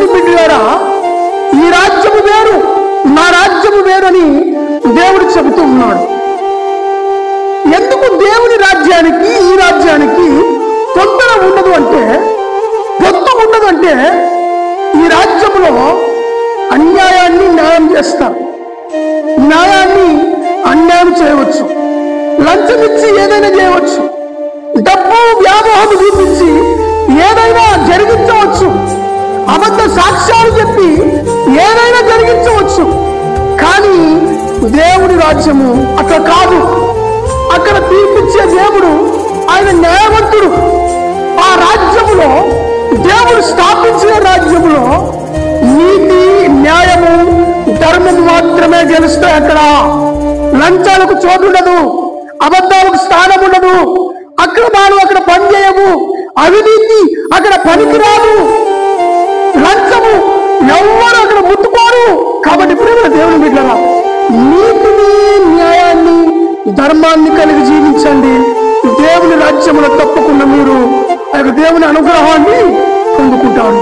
దేవుని బిడ్డలారా, ఈ రాజ్యము వేరు, నా రాజ్యము వేరని దేవుడు చెబుతూ ఉన్నాడు. ఎందుకు దేవుని రాజ్యానికి ఈ రాజ్యానికి పొంతన ఉండదు అంటే, పొత్తు ఉండదు అంటే, ఈ రాజ్యంలో అన్యాయాన్ని న్యాయం చేస్తారు, న్యాయాన్ని అన్యాయం చేయవచ్చు, లంచమిచ్చి ఏదైనా చేయవచ్చు, డబ్బు వ్యామోహం చూపించి ఏదైనా జరిగించవచ్చు, అబద్ధ సాక్ష్యాలు చెప్పి ఏదైనా జరిగించవచ్చు. కానీ దేవుడి రాజ్యము అట్లా కాదు. అక్కడ తీర్పిచ్చే దేవుడు ఆయన న్యాయవంతుడు. ఆ రాజ్యములో, దేవుడు స్థాపించిన రాజ్యములో నీతి, న్యాయము, ధర్మము మాత్రమే గెలుస్తాయి. అక్కడ లంచాలకు చోటు ఉండదు, అబద్ధాలకు స్థానం ఉండదు, అక్రమాలు అక్కడ పనిచేయవు, అవినీతి అక్కడ పనికిరాదు, లంచము ఎవ్వరు అక్కడ ముట్టుకోరు. కాబట్టి ప్రేమ దేవుని బిడ్డలారా, నీతిని, న్యాయాన్ని, ధర్మాన్ని కలిగి జీవించండి. దేవుని రాజ్యములో తప్పకుండా మీరు ఆ దేవుని అనుగ్రహాన్ని పొందుకుంటారు.